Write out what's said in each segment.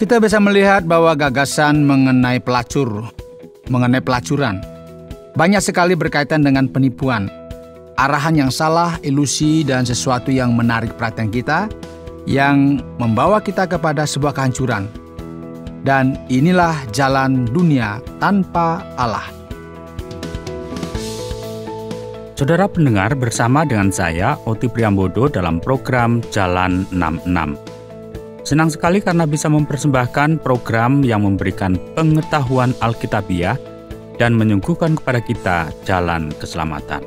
Kita bisa melihat bahwa gagasan mengenai pelacuran, banyak sekali berkaitan dengan penipuan, arahan yang salah, ilusi, dan sesuatu yang menarik perhatian kita, yang membawa kita kepada sebuah kehancuran. Dan inilah jalan dunia tanpa Allah. Saudara pendengar, bersama dengan saya, Oti Priambodo, dalam program Jalan 66. Senang sekali karena bisa mempersembahkan program yang memberikan pengetahuan Alkitabiah dan menyuguhkan kepada kita jalan keselamatan.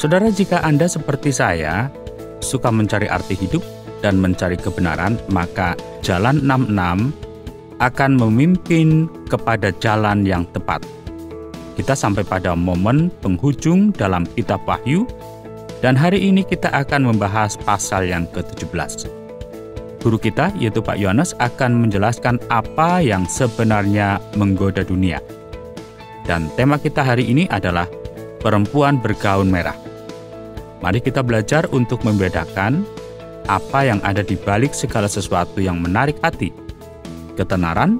Saudara, jika Anda seperti saya, suka mencari arti hidup dan mencari kebenaran, maka Jalan 66 akan memimpin kepada jalan yang tepat. Kita sampai pada momen penghujung dalam kitab Wahyu, dan hari ini kita akan membahas pasal yang ke-17. Guru kita, yaitu Pak Yohanes, akan menjelaskan apa yang sebenarnya menggoda dunia. Dan tema kita hari ini adalah perempuan bergaun merah. Mari kita belajar untuk membedakan apa yang ada di balik segala sesuatu yang menarik hati, ketenaran,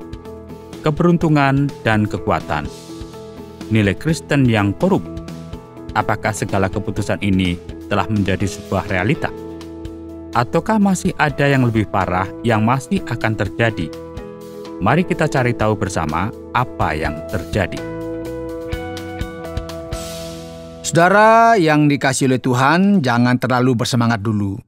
keberuntungan, dan kekuatan. Nilai Kristen yang korup. Apakah segala keputusan ini telah menjadi sebuah realita? Ataukah masih ada yang lebih parah yang masih akan terjadi? Mari kita cari tahu bersama apa yang terjadi. Saudara yang dikasihi oleh Tuhan, jangan terlalu bersemangat dulu.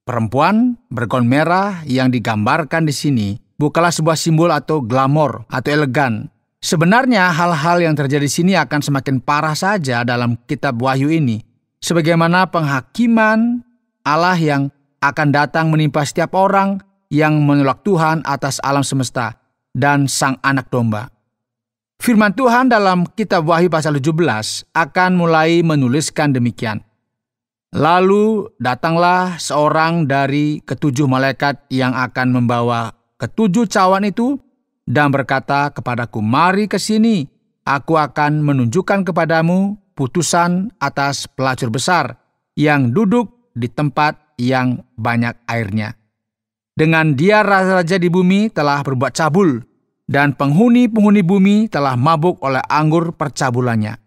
Perempuan bergaun merah yang digambarkan di sini bukanlah sebuah simbol atau glamor atau elegan. Sebenarnya hal-hal yang terjadi di sini akan semakin parah saja dalam kitab Wahyu ini, sebagaimana penghakiman Allah yang akan datang menimpa setiap orang yang menolak Tuhan atas alam semesta dan Sang Anak Domba. Firman Tuhan dalam kitab Wahyu pasal 17 akan mulai menuliskan demikian. Lalu datanglah seorang dari ketujuh malaikat yang akan membawa ketujuh cawan itu dan berkata kepadaku, "Mari ke sini, aku akan menunjukkan kepadamu putusan atas pelacur besar yang duduk di tempat yang banyak airnya. Dengan dia raja-raja di bumi telah berbuat cabul, dan penghuni-penghuni bumi telah mabuk oleh anggur percabulannya.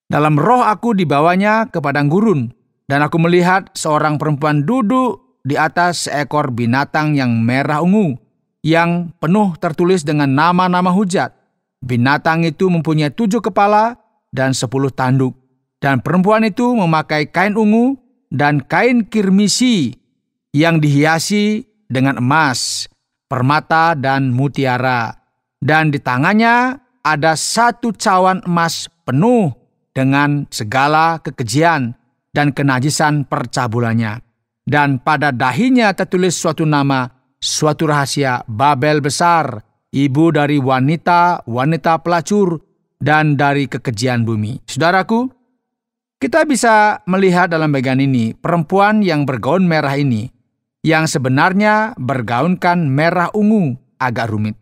Dalam roh aku dibawanya ke padang gurun, dan aku melihat seorang perempuan duduk di atas seekor binatang yang merah ungu, yang penuh tertulis dengan nama-nama hujat. Binatang itu mempunyai 7 kepala dan 10 tanduk, dan perempuan itu memakai kain ungu dan kain kirmisi yang dihiasi dengan emas, permata, dan mutiara. Dan di tangannya ada 1 cawan emas penuh dengan segala kekejian dan kenajisan percabulannya. Dan pada dahinya tertulis suatu nama, suatu rahasia, Babel besar, ibu dari wanita-wanita pelacur, dan dari kekejian bumi. Saudaraku, kita bisa melihat dalam bagian ini, perempuan yang bergaun merah ini, yang sebenarnya bergaunkan merah ungu, agak rumit.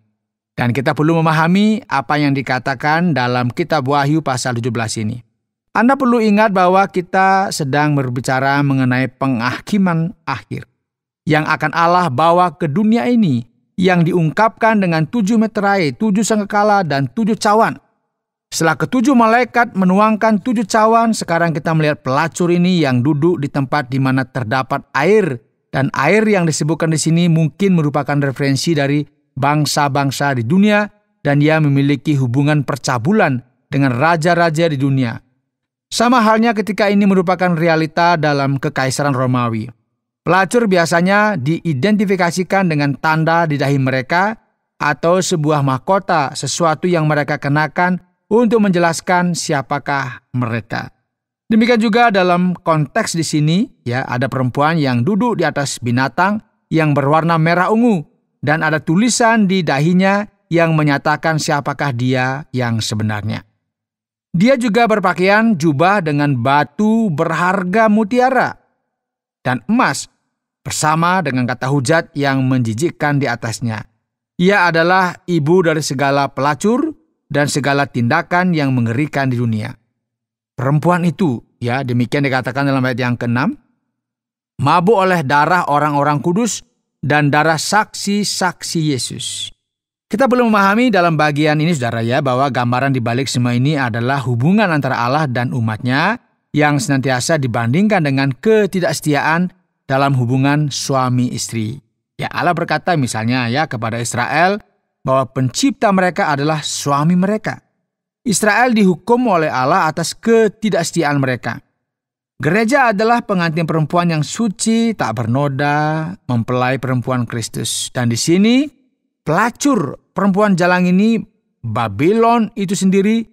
Dan kita perlu memahami apa yang dikatakan dalam kitab Wahyu pasal 17 ini. Anda perlu ingat bahwa kita sedang berbicara mengenai penghakiman akhir yang akan Allah bawa ke dunia ini, yang diungkapkan dengan 7 meterai, 7 sangkakala, dan 7 cawan. Setelah ketujuh malaikat menuangkan 7 cawan, sekarang kita melihat pelacur ini yang duduk di tempat di mana terdapat air. Dan air yang disebutkan di sini mungkin merupakan referensi dari bangsa-bangsa di dunia, dan ia memiliki hubungan percabulan dengan raja-raja di dunia. Sama halnya ketika ini merupakan realita dalam Kekaisaran Romawi. Pelacur biasanya diidentifikasikan dengan tanda di dahi mereka atau sebuah mahkota, sesuatu yang mereka kenakan untuk menjelaskan siapakah mereka. Demikian juga dalam konteks di sini, ya, ada perempuan yang duduk di atas binatang yang berwarna merah ungu, dan ada tulisan di dahinya yang menyatakan siapakah dia yang sebenarnya. Dia juga berpakaian jubah dengan batu berharga mutiara dan emas, bersama dengan kata hujat yang menjijikkan di atasnya. Ia adalah ibu dari segala pelacur dan segala tindakan yang mengerikan di dunia. Perempuan itu, ya, demikian dikatakan dalam ayat yang ke-6, mabuk oleh darah orang-orang kudus dan darah saksi-saksi Yesus. Kita belum memahami dalam bagian ini saudara ya, bahwa gambaran di balik semua ini adalah hubungan antara Allah dan umatnya yang senantiasa dibandingkan dengan ketidaksetiaan dalam hubungan suami istri. Ya, Allah berkata misalnya ya kepada Israel bahwa pencipta mereka adalah suami mereka. Israel dihukum oleh Allah atas ketidaksetiaan mereka. Gereja adalah pengantin perempuan yang suci, tak bernoda, mempelai perempuan Kristus. Dan di sini pelacur perempuan jalang ini, Babylon itu sendiri,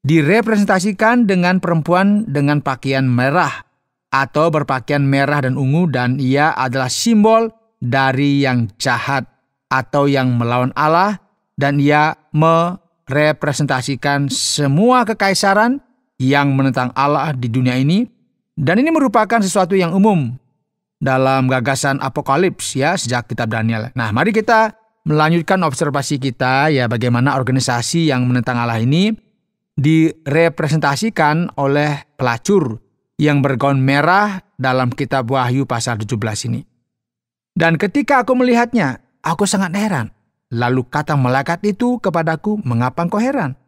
direpresentasikan dengan perempuan dengan pakaian merah atau berpakaian merah dan ungu, dan ia adalah simbol dari yang jahat atau yang melawan Allah, dan ia merepresentasikan semua kekaisaran yang menentang Allah di dunia ini. Dan ini merupakan sesuatu yang umum dalam gagasan apokalips ya, sejak kitab Daniel. Nah, mari kita melanjutkan observasi kita ya, bagaimana organisasi yang menentang Allah ini direpresentasikan oleh pelacur yang bergaun merah dalam kitab Wahyu pasal 17 ini. Dan ketika aku melihatnya, aku sangat heran. Lalu kata malaikat itu kepadaku, mengapa engkau heran?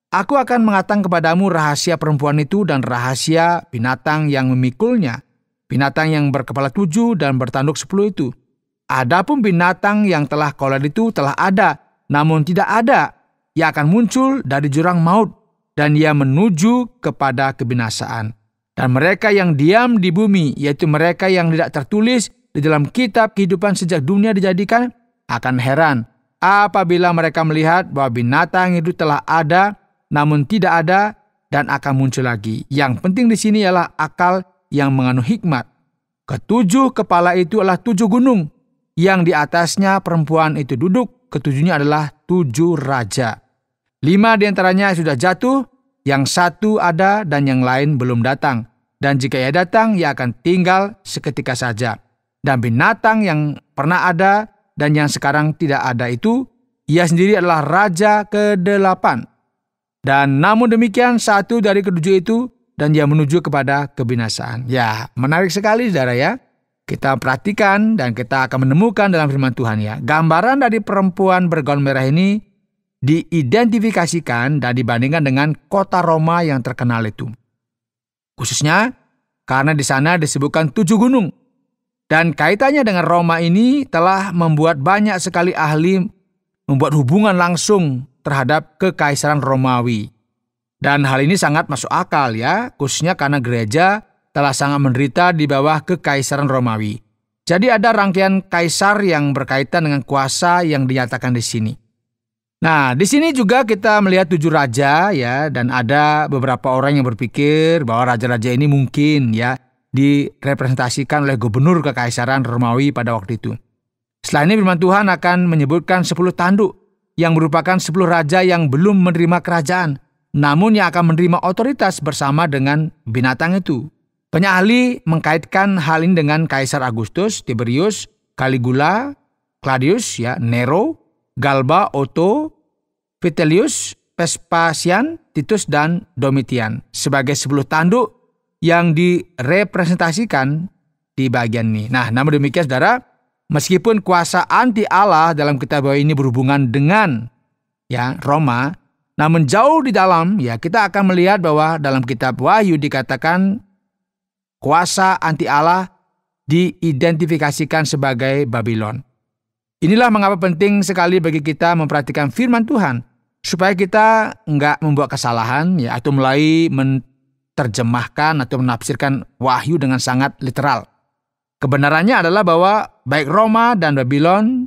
Aku akan mengatakan kepadamu rahasia perempuan itu dan rahasia binatang yang memikulnya, binatang yang berkepala 7 dan bertanduk 10 itu. Adapun binatang yang telah kau lihat itu telah ada, namun tidak ada. Ia akan muncul dari jurang maut, dan ia menuju kepada kebinasaan. Dan mereka yang diam di bumi, yaitu mereka yang tidak tertulis di dalam kitab kehidupan sejak dunia dijadikan, akan heran apabila mereka melihat bahwa binatang itu telah ada, namun tidak ada, dan akan muncul lagi. Yang penting di sini ialah akal yang mengandung hikmat. Ketujuh kepala itu adalah 7 gunung, yang di atasnya perempuan itu duduk. Ketujuhnya adalah 7 raja. 5 diantaranya sudah jatuh, yang 1 ada dan yang lain belum datang. Dan jika ia datang, ia akan tinggal seketika saja. Dan binatang yang pernah ada dan yang sekarang tidak ada itu, ia sendiri adalah raja ke-8. Dan namun demikian 1 dari ke-7 itu, dan dia menuju kepada kebinasaan. Ya, menarik sekali saudara ya. Kita perhatikan dan kita akan menemukan dalam firman Tuhan ya, gambaran dari perempuan bergaun merah ini diidentifikasikan dan dibandingkan dengan kota Roma yang terkenal itu. Khususnya karena di sana disebutkan 7 gunung. Dan kaitannya dengan Roma ini telah membuat banyak sekali ahli membuat hubungan langsung terhadap kekaisaran Romawi. Dan hal ini sangat masuk akal ya, khususnya karena gereja telah sangat menderita di bawah kekaisaran Romawi. Jadi ada rangkaian kaisar yang berkaitan dengan kuasa yang dinyatakan di sini. Nah, di sini juga kita melihat 7 raja ya, dan ada beberapa orang yang berpikir bahwa raja-raja ini mungkin ya direpresentasikan oleh gubernur kekaisaran Romawi pada waktu itu. Setelah ini firman Tuhan akan menyebutkan 10 tanduk yang merupakan 10 raja yang belum menerima kerajaan, namun yang akan menerima otoritas bersama dengan binatang itu. Banyak ahli mengkaitkan hal ini dengan Kaisar Agustus, Tiberius, Caligula, Claudius, ya, Nero, Galba, Otto, Vitellius, Vespasian, Titus, dan Domitian sebagai 10 tanduk yang direpresentasikan di bagian ini. Nah, namun demikian saudara, meskipun kuasa anti Allah dalam kitab Wahyu ini berhubungan dengan ya Roma, namun jauh di dalam ya kita akan melihat bahwa dalam kitab Wahyu dikatakan kuasa anti Allah diidentifikasikan sebagai Babylon. Inilah mengapa penting sekali bagi kita memperhatikan firman Tuhan, supaya kita enggak membuat kesalahan ya, atau mulai menerjemahkan atau menafsirkan Wahyu dengan sangat literal. Kebenarannya adalah bahwa baik Roma dan Babylon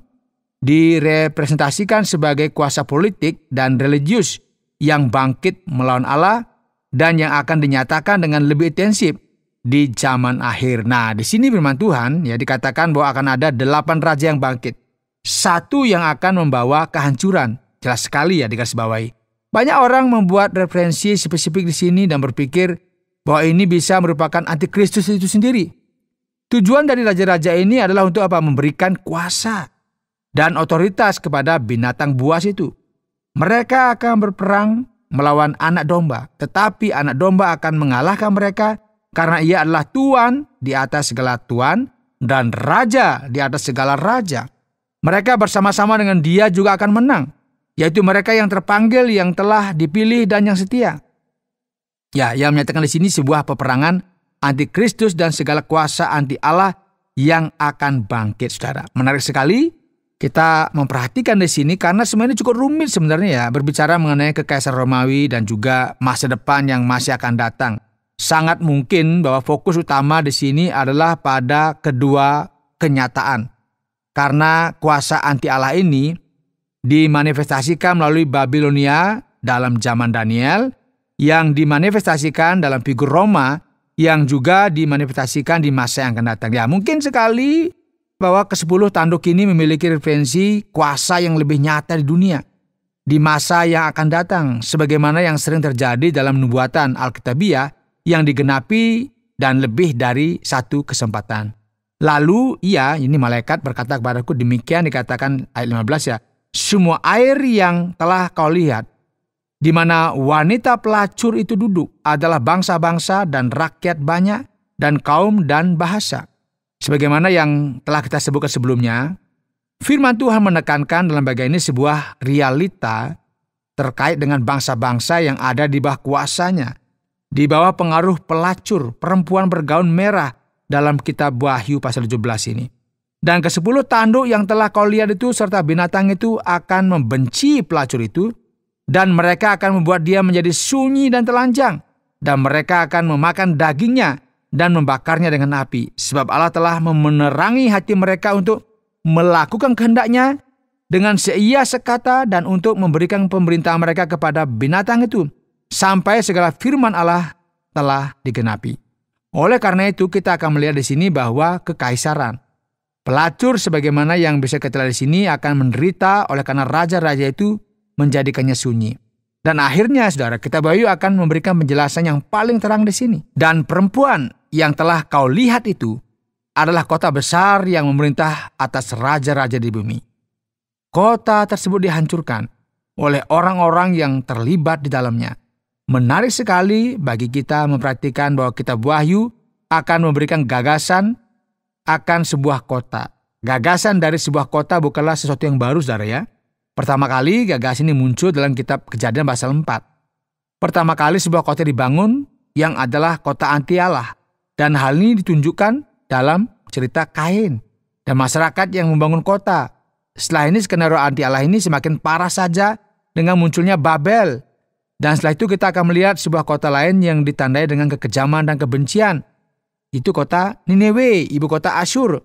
direpresentasikan sebagai kuasa politik dan religius yang bangkit melawan Allah dan yang akan dinyatakan dengan lebih intensif di zaman akhir. Nah, di sini firman Tuhan ya dikatakan bahwa akan ada 8 raja yang bangkit. 1 yang akan membawa kehancuran. Jelas sekali ya digarisbawahi. Banyak orang membuat referensi spesifik di sini dan berpikir bahwa ini bisa merupakan antikristus itu sendiri. Tujuan dari raja-raja ini adalah untuk apa? Memberikan kuasa dan otoritas kepada binatang buas itu. Mereka akan berperang melawan anak domba, tetapi anak domba akan mengalahkan mereka karena ia adalah tuan di atas segala tuan dan raja di atas segala raja. Mereka bersama-sama dengan Dia juga akan menang, yaitu mereka yang terpanggil, yang telah dipilih, dan yang setia. Ya, yang menyatakan di sini sebuah peperangan anti-Kristus dan segala kuasa anti Allah yang akan bangkit, saudara. Menarik sekali kita memperhatikan di sini karena semuanya cukup rumit sebenarnya ya, berbicara mengenai kekaisaran Romawi dan juga masa depan yang masih akan datang. Sangat mungkin bahwa fokus utama di sini adalah pada kedua kenyataan. Karena kuasa anti Allah ini dimanifestasikan melalui Babilonia dalam zaman Daniel, yang dimanifestasikan dalam figur Roma, yang juga dimanifestasikan di masa yang akan datang. Ya, mungkin sekali bahwa ke-10 tanduk ini memiliki referensi kuasa yang lebih nyata di dunia di masa yang akan datang, sebagaimana yang sering terjadi dalam nubuatan Alkitabiah yang digenapi dan lebih dari satu kesempatan. Lalu ini malaikat berkata kepadaku, demikian dikatakan ayat 15 ya, semua air yang telah kau lihat, di mana wanita pelacur itu duduk, adalah bangsa-bangsa dan rakyat banyak dan kaum dan bahasa. Sebagaimana yang telah kita sebutkan sebelumnya, firman Tuhan menekankan dalam bagian ini sebuah realita terkait dengan bangsa-bangsa yang ada di bawah kuasanya, di bawah pengaruh pelacur, perempuan bergaun merah dalam kitab Wahyu pasal 17 ini. Dan ke-10 tanduk yang telah kau lihat itu serta binatang itu akan membenci pelacur itu, dan mereka akan membuat dia menjadi sunyi dan telanjang, dan mereka akan memakan dagingnya dan membakarnya dengan api. Sebab Allah telah menerangi hati mereka untuk melakukan kehendaknya dengan seia sekata dan untuk memberikan pemerintah mereka kepada binatang itu, sampai segala firman Allah telah digenapi. Oleh karena itu kita akan melihat di sini bahwa kekaisaran pelacur sebagaimana yang bisa kita lihat di sini akan menderita oleh karena raja-raja itu menjadikannya sunyi. Dan akhirnya saudara, kitab Wahyu akan memberikan penjelasan yang paling terang di sini. Dan perempuan yang telah kau lihat itu adalah kota besar yang memerintah atas raja-raja di bumi. Kota tersebut dihancurkan oleh orang-orang yang terlibat di dalamnya. Menarik sekali bagi kita memperhatikan bahwa kitab Wahyu akan memberikan gagasan akan sebuah kota. Gagasan dari sebuah kota bukanlah sesuatu yang baru, saudara ya. Pertama kali gagasan ini muncul dalam kitab Kejadian pasal 4. Pertama kali sebuah kota dibangun yang adalah kota anti Allah. Dan hal ini ditunjukkan dalam cerita Kain dan masyarakat yang membangun kota. Setelah ini skenario anti Allah ini semakin parah saja dengan munculnya Babel. Dan setelah itu kita akan melihat sebuah kota lain yang ditandai dengan kekejaman dan kebencian. Itu kota Nineve, ibu kota Asyur,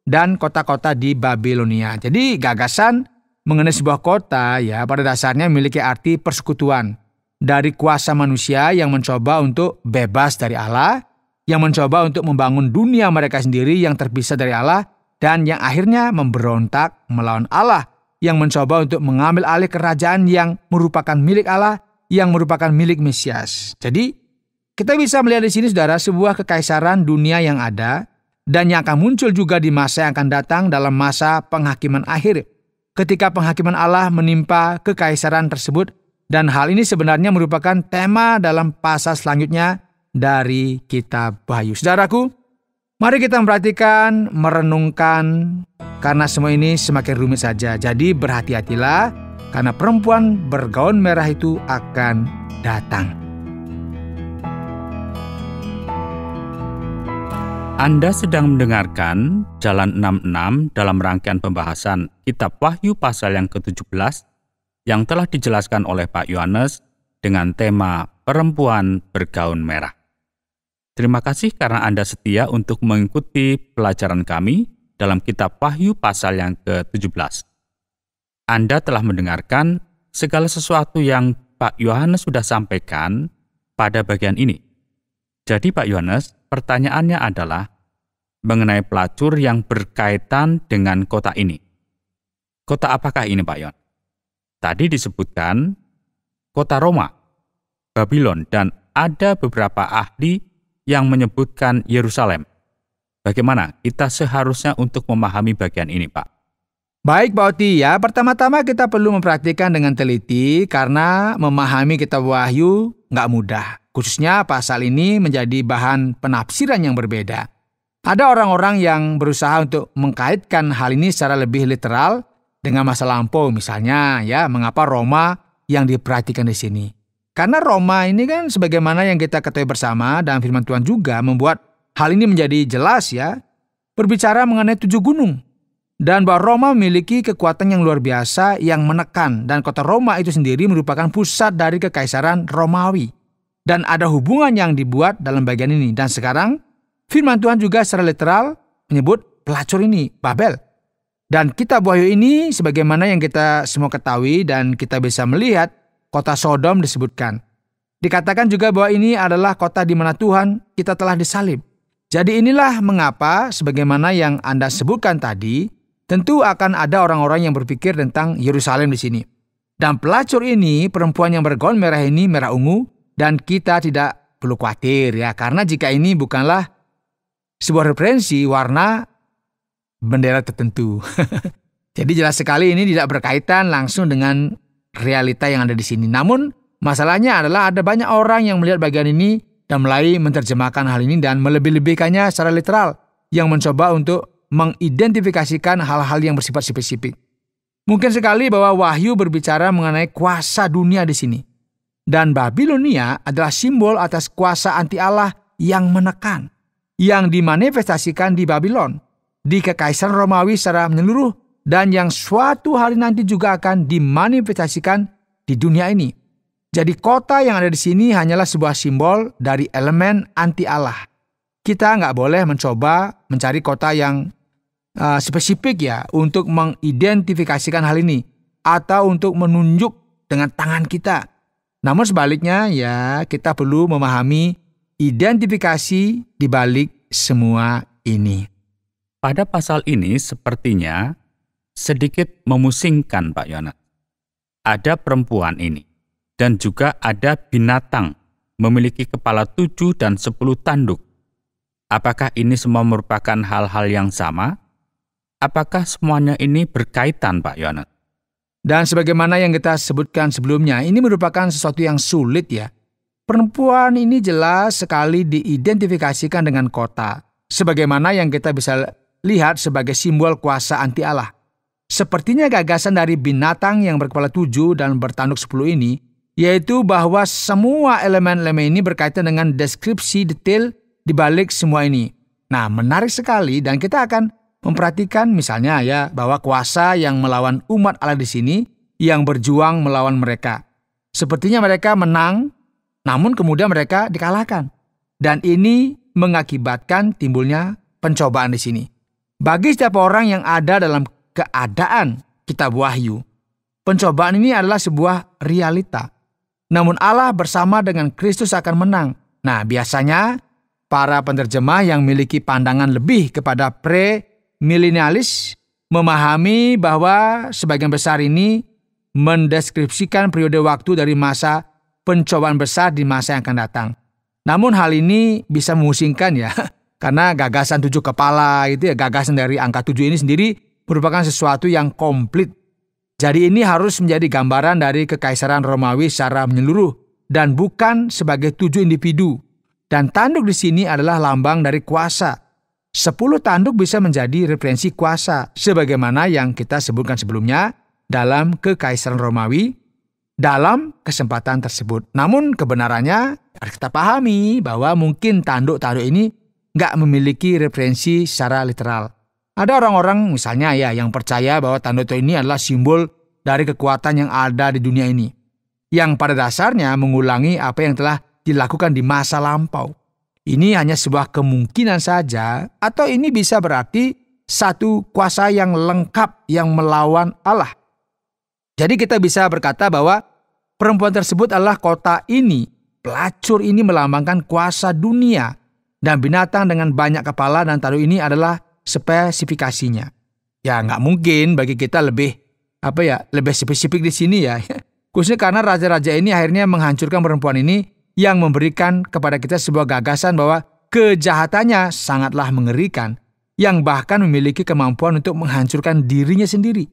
dan kota-kota di Babilonia. Jadi gagasan mengenai sebuah kota ya pada dasarnya memiliki arti persekutuan dari kuasa manusia yang mencoba untuk bebas dari Allah, yang mencoba untuk membangun dunia mereka sendiri yang terpisah dari Allah, dan yang akhirnya memberontak melawan Allah, yang mencoba untuk mengambil alih kerajaan yang merupakan milik Allah, yang merupakan milik Mesias. Jadi kita bisa melihat di sini saudara sebuah kekaisaran dunia yang ada dan yang akan muncul juga di masa yang akan datang dalam masa penghakiman akhir. Ketika penghakiman Allah menimpa kekaisaran tersebut, dan hal ini sebenarnya merupakan tema dalam pasal selanjutnya dari kitab Wahyu. Saudaraku, mari kita memperhatikan, merenungkan, karena semua ini semakin rumit saja. Jadi berhati-hatilah, karena perempuan bergaun merah itu akan datang. Anda sedang mendengarkan Jalan 66 dalam rangkaian pembahasan Kitab Wahyu pasal yang ke-17 yang telah dijelaskan oleh Pak Yohanes dengan tema Perempuan Bergaun Merah. Terima kasih karena Anda setia untuk mengikuti pelajaran kami dalam Kitab Wahyu pasal yang ke-17. Anda telah mendengarkan segala sesuatu yang Pak Yohanes sudah sampaikan pada bagian ini. Jadi Pak Yohanes, pertanyaannya adalah mengenai pelacur yang berkaitan dengan kota ini. Kota apakah ini Pak Yon? Tadi disebutkan kota Roma, Babylon, dan ada beberapa ahli yang menyebutkan Yerusalem. Bagaimana kita seharusnya untuk memahami bagian ini Pak? Baik Pak Oti ya, pertama-tama kita perlu memperhatikan dengan teliti karena memahami kitab Wahyu nggak mudah. Khususnya pasal ini menjadi bahan penafsiran yang berbeda. Ada orang-orang yang berusaha untuk mengkaitkan hal ini secara lebih literal dengan masa lampau, misalnya ya, mengapa Roma yang diperhatikan di sini. Karena Roma ini kan sebagaimana yang kita ketahui bersama dan firman Tuhan juga membuat hal ini menjadi jelas ya, berbicara mengenai 7 gunung. Dan bahwa Roma memiliki kekuatan yang luar biasa yang menekan, dan kota Roma itu sendiri merupakan pusat dari kekaisaran Romawi. Dan ada hubungan yang dibuat dalam bagian ini. Dan sekarang firman Tuhan juga secara literal menyebut pelacur ini, Babel. Dan kitab Wahyu ini sebagaimana yang kita semua ketahui dan kita bisa melihat kota Sodom disebutkan. Dikatakan juga bahwa ini adalah kota di mana Tuhan kita telah disalib. Jadi inilah mengapa sebagaimana yang Anda sebutkan tadi, tentu akan ada orang-orang yang berpikir tentang Yerusalem di sini. Dan pelacur ini, perempuan yang bergaun merah ini merah ungu, dan kita tidak perlu khawatir ya, karena jika ini bukanlah sebuah referensi warna bendera tertentu. Jadi jelas sekali ini tidak berkaitan langsung dengan realita yang ada di sini. Namun masalahnya adalah ada banyak orang yang melihat bagian ini dan mulai menerjemahkan hal ini dan melebih-lebihkannya secara literal, yang mencoba untuk mengidentifikasikan hal-hal yang bersifat spesifik. Mungkin sekali bahwa Wahyu berbicara mengenai kuasa dunia di sini. Dan Babilonia adalah simbol atas kuasa anti Allah yang menekan, yang dimanifestasikan di Babylon, di kekaisaran Romawi secara menyeluruh, dan yang suatu hari nanti juga akan dimanifestasikan di dunia ini. Jadi kota yang ada di sini hanyalah sebuah simbol dari elemen anti Allah. Kita nggak boleh mencoba mencari kota yang spesifik ya untuk mengidentifikasikan hal ini atau untuk menunjuk dengan tangan kita. Namun sebaliknya ya, kita perlu memahami identifikasi di balik semua ini. Pada pasal ini sepertinya sedikit memusingkan Pak Yohanes. Ada perempuan ini dan juga ada binatang memiliki kepala 7 dan 10 tanduk. Apakah ini semua merupakan hal-hal yang sama? Apakah semuanya ini berkaitan, Pak Yohanes? Dan sebagaimana yang kita sebutkan sebelumnya, ini merupakan sesuatu yang sulit ya. Perempuan ini jelas sekali diidentifikasikan dengan kota, sebagaimana yang kita bisa lihat sebagai simbol kuasa anti Allah. Sepertinya gagasan dari binatang yang berkepala 7 dan bertanduk 10 ini, yaitu bahwa semua elemen-elemen ini berkaitan dengan deskripsi detail di balik semua ini. Nah, menarik sekali, dan kita akan memperhatikan misalnya ya, bahwa kuasa yang melawan umat Allah di sini yang berjuang melawan mereka. Sepertinya mereka menang, namun kemudian mereka dikalahkan. Dan ini mengakibatkan timbulnya pencobaan di sini. Bagi setiap orang yang ada dalam keadaan kitab Wahyu, pencobaan ini adalah sebuah realita. Namun Allah bersama dengan Kristus akan menang. Nah, biasanya para penerjemah yang memiliki pandangan lebih kepada pre-milenialis memahami bahwa sebagian besar ini mendeskripsikan periode waktu dari masa pencobaan besar di masa yang akan datang. Namun hal ini bisa memusingkan ya, karena gagasan 7 kepala itu ya, gagasan dari angka 7 ini sendiri merupakan sesuatu yang komplit. Jadi ini harus menjadi gambaran dari kekaisaran Romawi secara menyeluruh dan bukan sebagai 7 individu. Dan tanduk di sini adalah lambang dari kuasa. 10 tanduk bisa menjadi referensi kuasa, sebagaimana yang kita sebutkan sebelumnya dalam kekaisaran Romawi dalam kesempatan tersebut. Namun kebenarannya harus kita pahami bahwa mungkin tanduk-tanduk ini nggak memiliki referensi secara literal. Ada orang-orang misalnya ya yang percaya bahwa tanduk ini adalah simbol dari kekuatan yang ada di dunia ini, yang pada dasarnya mengulangi apa yang telah dilakukan di masa lampau. Ini hanya sebuah kemungkinan saja, atau ini bisa berarti satu kuasa yang lengkap yang melawan Allah. Jadi kita bisa berkata bahwa perempuan tersebut adalah kota ini. Pelacur ini melambangkan kuasa dunia, dan binatang dengan banyak kepala dan tanduk ini adalah spesifikasinya. Ya nggak mungkin bagi kita lebih spesifik di sini ya. Khususnya karena raja-raja ini akhirnya menghancurkan perempuan ini yang memberikan kepada kita sebuah gagasan bahwa kejahatannya sangatlah mengerikan, yang bahkan memiliki kemampuan untuk menghancurkan dirinya sendiri.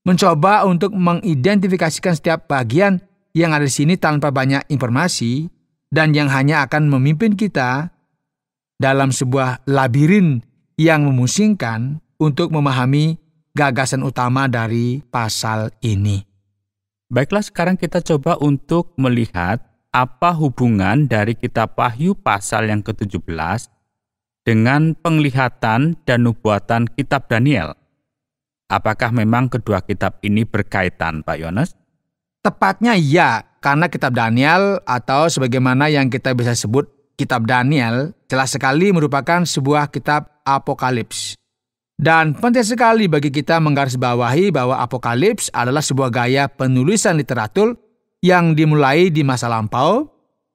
Mencoba untuk mengidentifikasikan setiap bagian yang ada di sini tanpa banyak informasi dan yang hanya akan memimpin kita dalam sebuah labirin yang memusingkan untuk memahami gagasan utama dari pasal ini. Baiklah, sekarang kita coba untuk melihat apa hubungan dari kitab Wahyu pasal yang ke-17 dengan penglihatan dan nubuatan kitab Daniel. Apakah memang kedua kitab ini berkaitan, Pak Yones? Tepatnya iya, karena kitab Daniel atau sebagaimana yang kita bisa sebut kitab Daniel jelas sekali merupakan sebuah kitab apokalips. Dan penting sekali bagi kita menggarisbawahi bahwa apokalips adalah sebuah gaya penulisan literatur yang dimulai di masa lampau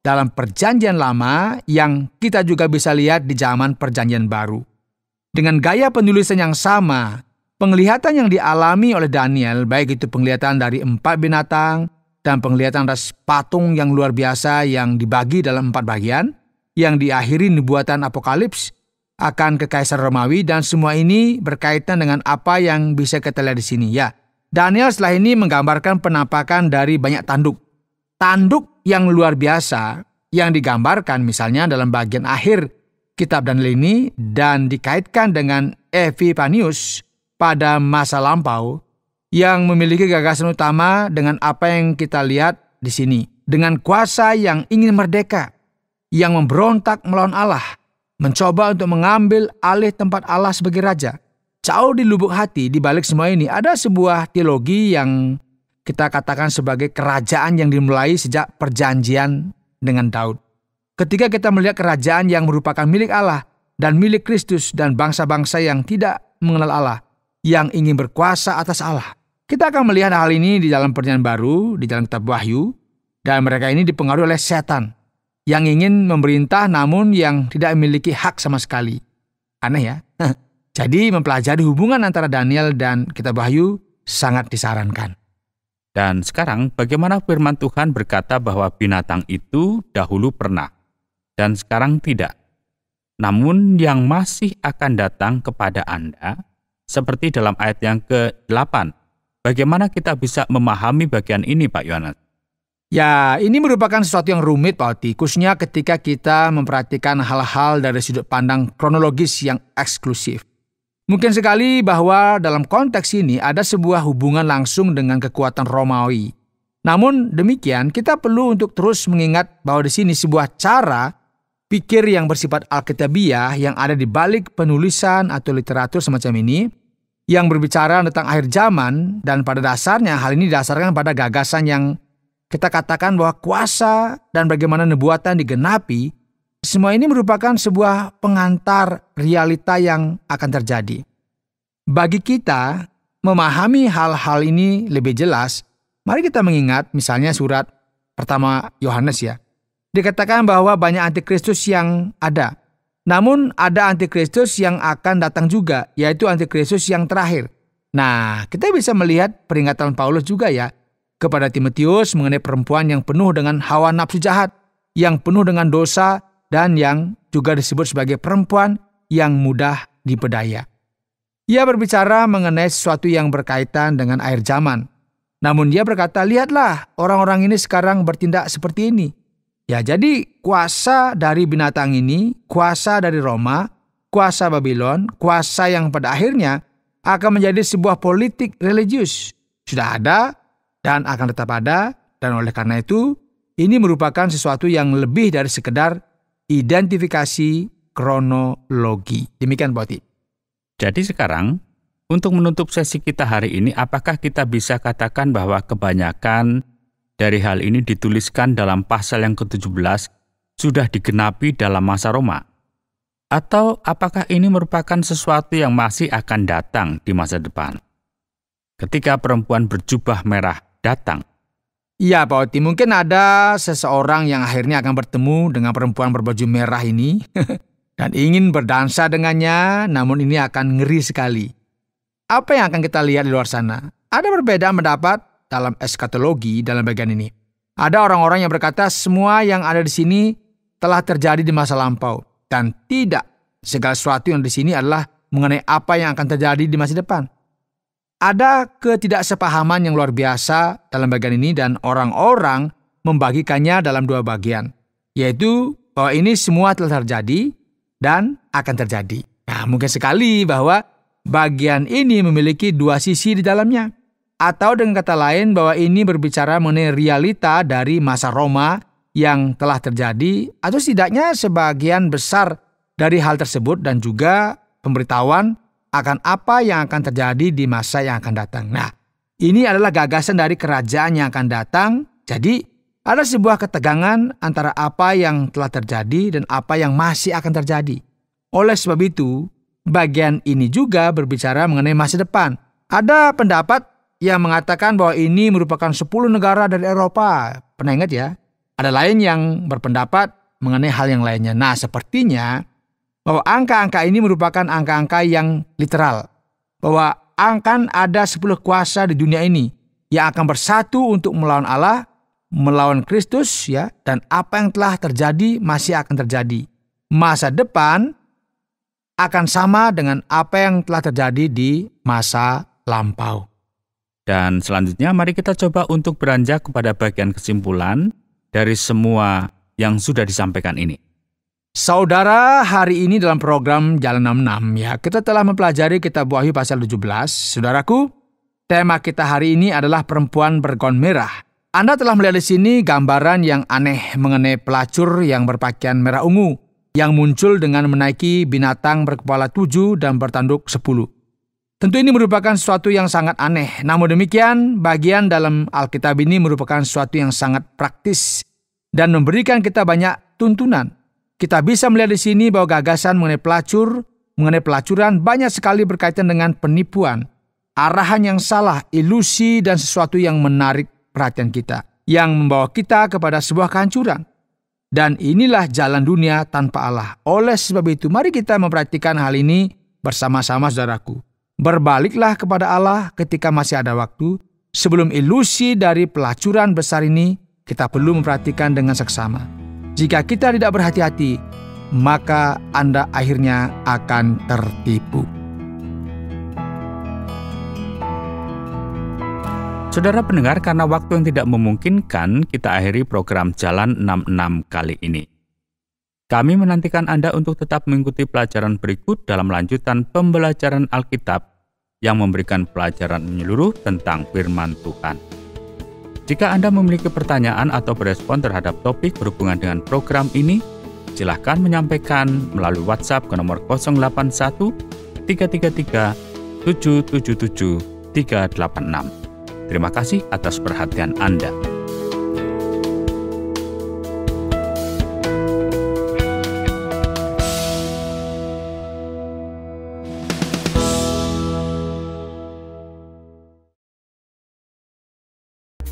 dalam perjanjian lama yang kita juga bisa lihat di zaman perjanjian baru. Dengan gaya penulisan yang sama, penglihatan yang dialami oleh Daniel, baik itu penglihatan dari 4 binatang dan penglihatan atas patung yang luar biasa yang dibagi dalam 4 bagian, yang diakhiri nubuatan apokalips akan kekaisaran Romawi, dan semua ini berkaitan dengan apa yang bisa kita lihat di sini. Ya, Daniel setelah ini menggambarkan penampakan dari banyak tanduk. Tanduk yang luar biasa yang digambarkan misalnya dalam bagian akhir kitab Daniel ini dan dikaitkan dengan Epifanius pada masa lampau yang memiliki gagasan utama dengan apa yang kita lihat di sini. Dengan kuasa yang ingin merdeka, yang memberontak melawan Allah, mencoba untuk mengambil alih tempat Allah sebagai raja. Jauh di lubuk hati, di balik semua ini ada sebuah teologi yang kita katakan sebagai kerajaan yang dimulai sejak perjanjian dengan Daud. Ketika kita melihat kerajaan yang merupakan milik Allah dan milik Kristus dan bangsa-bangsa yang tidak mengenal Allah, yang ingin berkuasa atas Allah. Kita akan melihat hal ini di dalam perjanjian baru, di dalam kitab Wahyu, dan mereka ini dipengaruhi oleh setan yang ingin memerintah namun yang tidak memiliki hak sama sekali. Aneh ya? Jadi mempelajari hubungan antara Daniel dan kitab Wahyu sangat disarankan. Dan sekarang bagaimana firman Tuhan berkata bahwa binatang itu dahulu pernah dan sekarang tidak. Namun yang masih akan datang kepada Anda, seperti dalam ayat yang ke-8. Bagaimana kita bisa memahami bagian ini, Pak Yohanes? Ya, ini merupakan sesuatu yang rumit, Pak Oti, khususnya ketika kita memperhatikan hal-hal dari sudut pandang kronologis yang eksklusif. Mungkin sekali bahwa dalam konteks ini ada sebuah hubungan langsung dengan kekuatan Romawi. Namun demikian, kita perlu untuk terus mengingat bahwa di sini sebuah cara pikir yang bersifat alkitabiah yang ada di balik penulisan atau literatur semacam ini, yang berbicara tentang akhir zaman, dan pada dasarnya hal ini didasarkan pada gagasan yang kita katakan bahwa kuasa dan bagaimana nubuatan digenapi, semua ini merupakan sebuah pengantar realita yang akan terjadi. Bagi kita memahami hal-hal ini lebih jelas, mari kita mengingat misalnya surat pertama Yohanes ya. Dikatakan bahwa banyak antikristus yang ada. Namun ada antikristus yang akan datang juga, yaitu antikristus yang terakhir. Nah, kita bisa melihat peringatan Paulus juga ya, kepada Timotius mengenai perempuan yang penuh dengan hawa nafsu jahat, yang penuh dengan dosa, dan yang juga disebut sebagai perempuan yang mudah dipedaya. Ia berbicara mengenai sesuatu yang berkaitan dengan akhir zaman. Namun dia berkata, lihatlah orang-orang ini sekarang bertindak seperti ini. Ya, jadi kuasa dari binatang ini, kuasa dari Roma, kuasa Babylon, kuasa yang pada akhirnya akan menjadi sebuah politik religius. Sudah ada dan akan tetap ada, dan oleh karena itu, ini merupakan sesuatu yang lebih dari sekedar identifikasi kronologi. Demikian, Pak Oti. Jadi sekarang, untuk menutup sesi kita hari ini, apakah kita bisa katakan bahwa kebanyakan dari hal ini dituliskan dalam pasal yang ke-17 sudah digenapi dalam masa Roma? Atau apakah ini merupakan sesuatu yang masih akan datang di masa depan? Ketika perempuan berjubah merah datang. Iya, Pak Oti, mungkin ada seseorang yang akhirnya akan bertemu dengan perempuan berbaju merah ini dan ingin berdansa dengannya, namun ini akan ngeri sekali. Apa yang akan kita lihat di luar sana? Ada perbedaan pendapat dalam eskatologi dalam bagian ini. Ada orang-orang yang berkata semua yang ada di sini telah terjadi di masa lampau, dan tidak segala sesuatu yang di sini adalah mengenai apa yang akan terjadi di masa depan. Ada ketidaksepahaman yang luar biasa dalam bagian ini, dan orang-orang membagikannya dalam 2 bagian, yaitu bahwa ini semua telah terjadi dan akan terjadi. Nah, mungkin sekali bahwa bagian ini memiliki dua sisi di dalamnya. Atau dengan kata lain bahwa ini berbicara mengenai realita dari masa Roma yang telah terjadi, atau setidaknya sebagian besar dari hal tersebut, dan juga pemberitahuan akan apa yang akan terjadi di masa yang akan datang. Nah, ini adalah gagasan dari kerajaan yang akan datang. Jadi, ada sebuah ketegangan antara apa yang telah terjadi dan apa yang masih akan terjadi. Oleh sebab itu, bagian ini juga berbicara mengenai masa depan. Ada pendapat yang mengatakan bahwa ini merupakan 10 negara dari Eropa. Pernah ingat ya? Ada lain yang berpendapat mengenai hal yang lainnya. Nah, sepertinya bahwa angka-angka ini merupakan angka-angka yang literal. Bahwa akan ada 10 kuasa di dunia ini yang akan bersatu untuk melawan Allah, melawan Kristus, ya, dan apa yang telah terjadi masih akan terjadi. Masa depan akan sama dengan apa yang telah terjadi di masa lampau. Dan selanjutnya mari kita coba untuk beranjak kepada bagian kesimpulan dari semua yang sudah disampaikan ini. Saudara, hari ini dalam program Jalan 66 ya, kita telah mempelajari kitab Wahyu pasal 17. Saudaraku, tema kita hari ini adalah perempuan bergaun merah. Anda telah melihat di sini gambaran yang aneh mengenai pelacur yang berpakaian merah ungu yang muncul dengan menaiki binatang berkepala 7 dan bertanduk 10. Tentu ini merupakan sesuatu yang sangat aneh. Namun demikian, bagian dalam Alkitab ini merupakan sesuatu yang sangat praktis dan memberikan kita banyak tuntunan. Kita bisa melihat di sini bahwa gagasan mengenai pelacuran banyak sekali berkaitan dengan penipuan, arahan yang salah, ilusi, dan sesuatu yang menarik perhatian kita, yang membawa kita kepada sebuah kehancuran. Dan inilah jalan dunia tanpa Allah. Oleh sebab itu, mari kita memperhatikan hal ini bersama-sama, saudaraku. Berbaliklah kepada Allah ketika masih ada waktu. Sebelum ilusi dari pelacuran besar ini, kita perlu memperhatikan dengan seksama. Jika kita tidak berhati-hati, maka Anda akhirnya akan tertipu. Saudara pendengar, karena waktu yang tidak memungkinkan, kita akhiri program Jalan 66 kali ini. Kami menantikan Anda untuk tetap mengikuti pelajaran berikut dalam lanjutan pembelajaran Alkitab yang memberikan pelajaran menyeluruh tentang firman Tuhan. Jika Anda memiliki pertanyaan atau berespon terhadap topik berhubungan dengan program ini, silakan menyampaikan melalui WhatsApp ke nomor 081 333 777 386. Terima kasih atas perhatian Anda.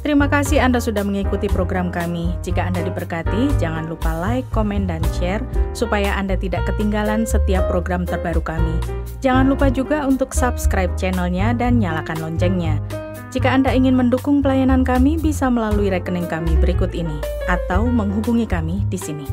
Terima kasih Anda sudah mengikuti program kami. Jika Anda diberkati, jangan lupa like, komen, dan share supaya Anda tidak ketinggalan setiap program terbaru kami. Jangan lupa juga untuk subscribe channelnya dan nyalakan loncengnya. Jika Anda ingin mendukung pelayanan kami, bisa melalui rekening kami berikut ini atau menghubungi kami di sini.